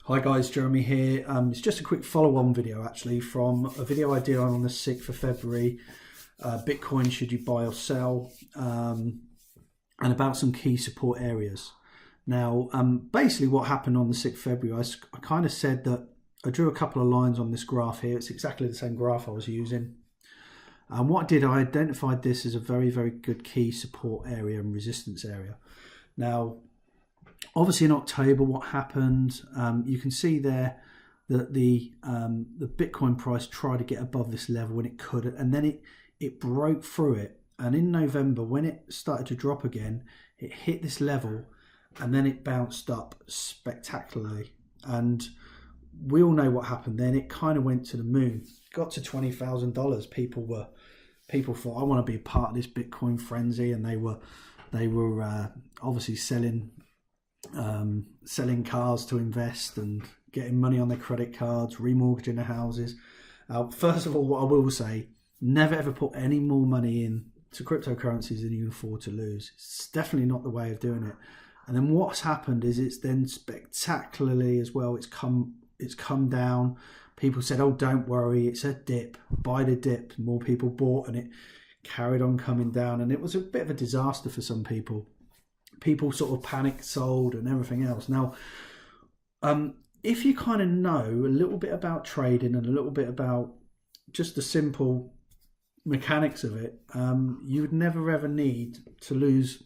Hi guys, Jeremy here. It's just a quick follow-on video actually from a video I did on the 6th of February. Bitcoin, should you buy or sell? And about some key support areas. Now, basically what happened on the 6th of February, I kind of said that I drew a couple of lines on this graph here. It's exactly the same graph I was using. And what I did, I identified this as a very, very good key support area and resistance area. Now, obviously in October, what happened, you can see there that the Bitcoin price tried to get above this level and it couldn't, and then it broke through it. And in November, when it started to drop again, it hit this level and then it bounced up spectacularly. And we all know what happened then. It kind of went to the moon, got to $20,000. People thought, I want to be a part of this Bitcoin frenzy, and they were obviously selling cars to invest and getting money on their credit cards, remortgaging their houses. First of all, what I will say, never ever put any more money into cryptocurrencies than you can afford to lose. It's definitely not the way of doing it. And then what's happened is it's then spectacularly as well, it's come down. People said, oh, don't worry, it's a dip, buy the dip. More people bought and it carried on coming down, and it was a bit of a disaster for some people. People sort of panicked, sold and everything else. Now, if you kind of know a little bit about trading and a little bit about just the simple mechanics of it, you would never ever need to lose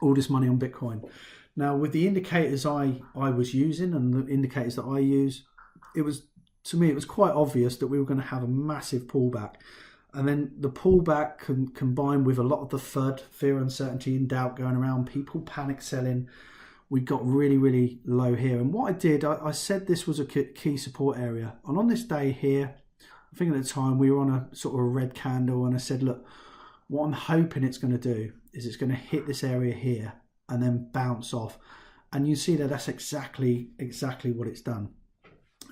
all this money on Bitcoin. Now, with the indicators I was using and the indicators that I use, to me it was quite obvious that we were going to have a massive pullback. And then the pullback combined with a lot of the FUD, fear, uncertainty and doubt going around, people panic selling, we got really, really low here. And what I did, I said this was a key support area. And on this day here, I think at the time we were on a sort of a red candle, and I said, look, what I'm hoping it's going to do is it's going to hit this area here and then bounce off. And you see that that's exactly what it's done.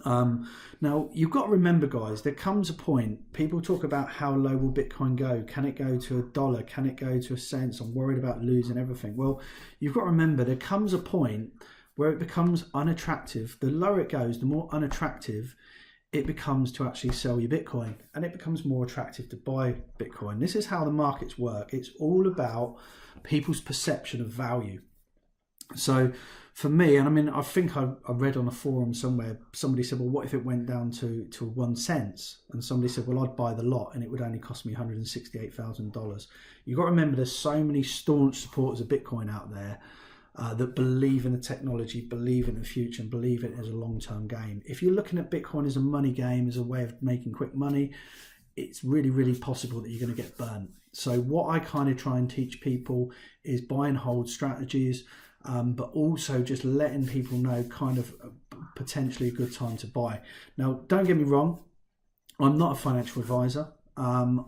Now, you've got to remember, guys, there comes a point, people talk about how low will Bitcoin go? Can it go to $1? Can it go to a cent? I'm worried about losing everything. Well, you've got to remember there comes a point where it becomes unattractive. The lower it goes, the more unattractive it becomes to actually sell your Bitcoin, and it becomes more attractive to buy Bitcoin. This is how the markets work. It's all about people's perception of value. So for me, and I mean, I think I read on a forum somewhere, somebody said, well, what if it went down to 1 cent? And somebody said, well, I'd buy the lot and it would only cost me $168,000. You've got to remember there's so many staunch supporters of Bitcoin out there that believe in the technology, believe in the future, and believe it as a long-term game. If you're looking at Bitcoin as a money game, as a way of making quick money, it's really, really possible that you're going to get burnt. So what I kind of try and teach people is buy and hold strategies, but also just letting people know kind of potentially a good time to buy. Now, don't get me wrong, I'm not a financial advisor. I'm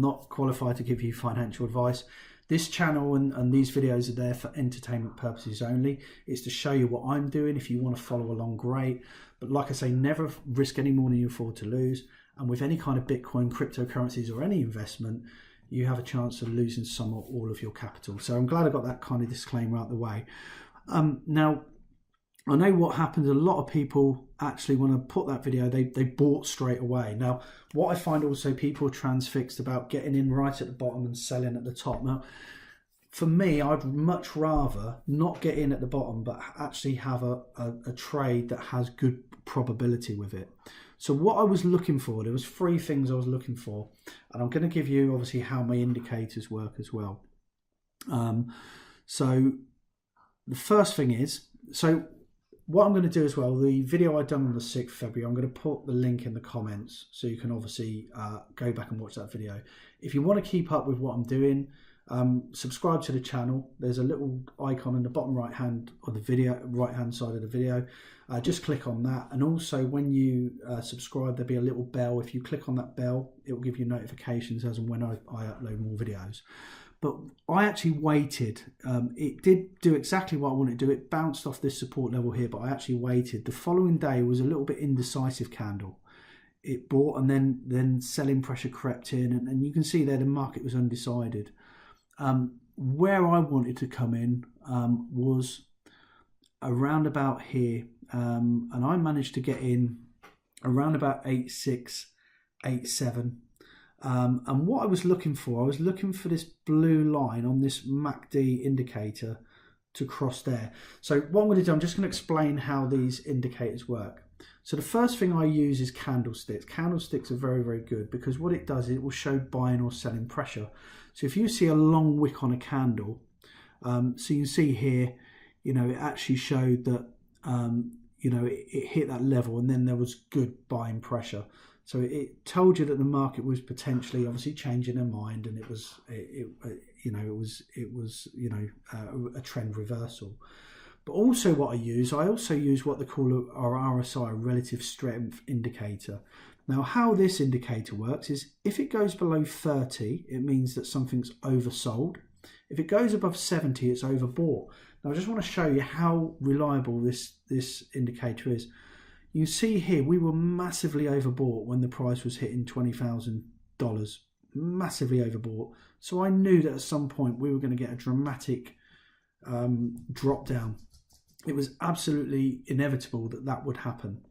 not qualified to give you financial advice. This channel and these videos are there for entertainment purposes only. It's to show you what I'm doing. If you want to follow along, great. But like I say, never risk any more than you afford to lose. And with any kind of Bitcoin, cryptocurrencies or any investment, you have a chance of losing some or all of your capital. So I'm glad I got that kind of disclaimer out of the way. Now, I know what happens. A lot of people actually, when I put that video, they bought straight away. Now, what I find also, people are transfixed about getting in right at the bottom and selling at the top. Now, for me, I'd much rather not get in at the bottom, but actually have a trade that has good probability with it. So what I was looking for, there was 3 things I was looking for, and I'm going to give you obviously how my indicators work as well. So the first thing is, so what I'm going to do as well, the video I done on the 6th of February, I'm going to put the link in the comments so you can obviously go back and watch that video. If you want to keep up with what I'm doing, subscribe to the channel. There's a little icon in the bottom right hand of the video, right hand side of the video. Just click on that, and also when you subscribe, there'll be a little bell. If you click on that bell, it will give you notifications as and when I upload more videos. But I actually waited. It did do exactly what I wanted to do. It bounced off this support level here, but I actually waited. The following day was a little bit indecisive candle. It bought and then selling pressure crept in, and you can see there the market was undecided. Where I wanted to come in was around about here, and I managed to get in around about 86, 87. And what I was looking for this blue line on this MACD indicator to cross there. So what I'm going to do, I'm just going to explain how these indicators work. So the first thing I use is candlesticks. Candlesticks are very, very good because what it does is it will show buying or selling pressure. So if you see a long wick on a candle, so you can see here, you know, it actually showed that, you know, it hit that level and then there was good buying pressure. So it told you that the market was potentially obviously changing their mind, and it was a trend reversal. But also what I also use what they call our RSI, relative strength indicator. Now how this indicator works is if it goes below 30, it means that something's oversold. If it goes above 70, it's overbought. Now I just want to show you how reliable this indicator is. You see here, we were massively overbought when the price was hitting $20,000, massively overbought. So I knew that at some point we were going to get a dramatic drop down. It was absolutely inevitable that that would happen.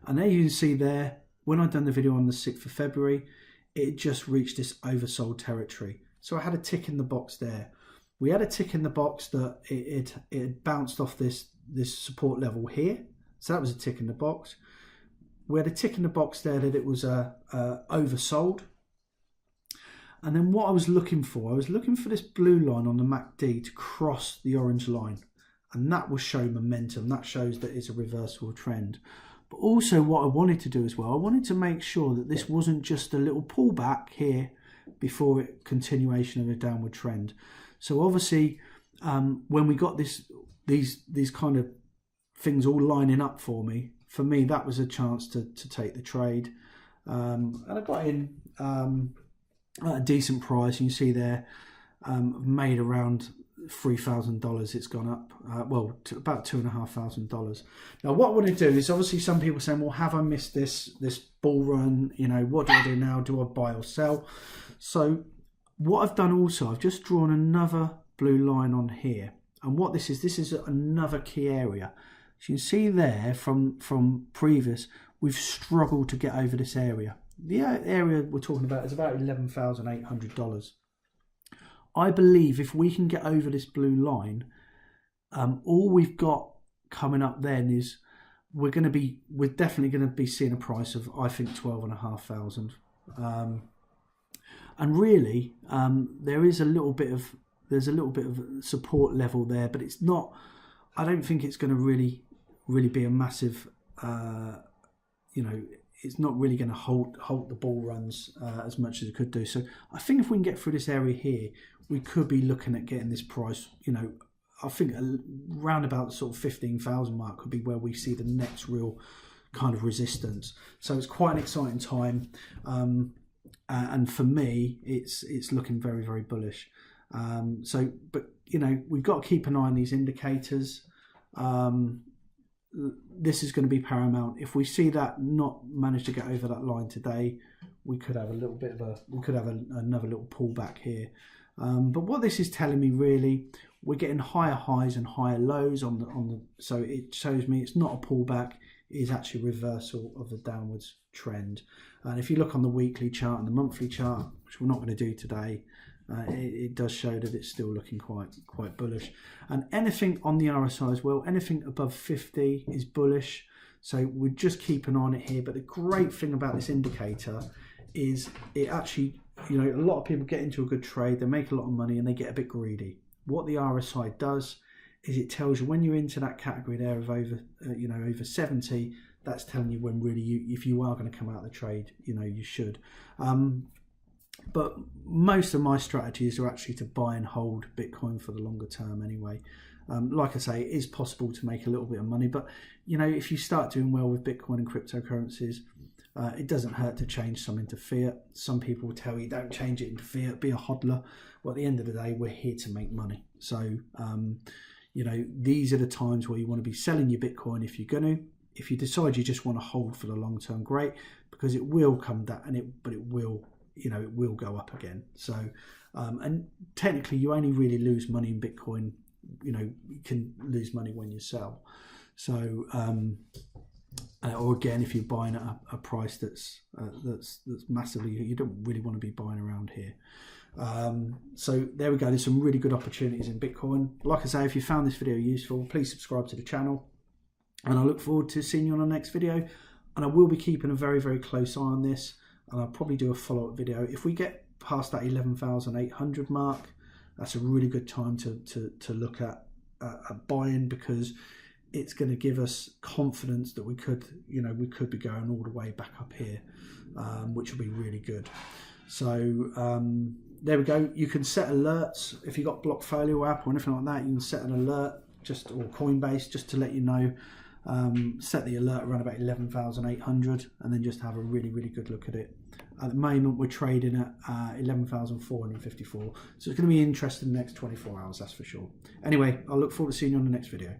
And there you can see there, when I'd done the video on the 6th of February, it just reached this oversold territory. So I had a tick in the box there. We had a tick in the box that it bounced off this support level here. So that was a tick in the box. We had a tick in the box there that it was oversold. And then what I was looking for this blue line on the MACD to cross the orange line. And that will show momentum. That shows that it's a reversal trend. But also what I wanted to do as well, I wanted to make sure that this wasn't just a little pullback here before continuation of a downward trend. So obviously, when we got these kind of things all lining up for me, that was a chance to take the trade. And I got in at a decent price. You see there, made around $3,000. It's gone up, to about $2,500. Now what I want to do is, obviously some people saying, well, have I missed this bull run? You know, what do I do now? Do I buy or sell? So what I've done also, I've just drawn another blue line on here. And what this is another key area. So you can see there from previous, we've struggled to get over this area. The area we're talking about is about $11,800. I believe if we can get over this blue line, all we've got coming up then is we're definitely going to be seeing a price of, I think, 12,500. And really, there's a little bit of support level there, but it's not. I don't think it's going to really be a massive. It's not really going to halt the bull runs as much as it could do. So I think if we can get through this area here, we could be looking at getting this price. You know, I think around about the sort of 15,000 mark could be where we see the next real kind of resistance. So it's quite an exciting time. And for me, it's looking very, very bullish. But you know, we've got to keep an eye on these indicators. This is going to be paramount. If we see that not manage to get over that line today, we could have another little pullback here. But what this is telling me, really, we're getting higher highs and higher lows on the. So it shows me it's not a pullback. It is actually a reversal of the downwards trend. And if you look on the weekly chart and the monthly chart, which we're not going to do today, it does show that it's still looking quite bullish. And anything on the RSI as well, anything above 50 is bullish. So we just keep an eye on it here. But the great thing about this indicator is it actually, you know, a lot of people get into a good trade, they make a lot of money, and they get a bit greedy. What the RSI does is it tells you when you're into that category there of over 70. That's telling you when really if you are going to come out of the trade, you know, you should. But most of my strategies are actually to buy and hold Bitcoin for the longer term anyway. Like I say, it is possible to make a little bit of money, but you know, if you start doing well with Bitcoin and cryptocurrencies, it doesn't hurt to change some into fiat. Some people will tell you, don't change it into fiat, be a hodler. Well, at the end of the day, we're here to make money. So, you know, these are the times where you want to be selling your Bitcoin if you're going to. If you decide you just want to hold for the long term, great, because it will come down, but it will go up again. So, and technically, you only really lose money in Bitcoin you can lose money when you sell. So or again, if you're buying at a price that's massively, you don't really want to be buying around here. So there we go. There's some really good opportunities in Bitcoin. Like I say, if you found this video useful, please subscribe to the channel, and I look forward to seeing you on the next video. And I will be keeping a very, very close eye on this, and I'll probably do a follow-up video. If we get past that 11,800 mark, that's a really good time to look at buying, because it's going to give us confidence that we could be going all the way back up here, which will be really good. So there we go. You can set alerts if you've got Blockfolio app or anything like that. You can set an alert or Coinbase just to let you know. Set the alert around about 11,800, and then just have a really, really good look at it. At the moment, we're trading at 11,454, so it's going to be interesting in the next 24 hours, that's for sure. Anyway, I'll look forward to seeing you on the next video.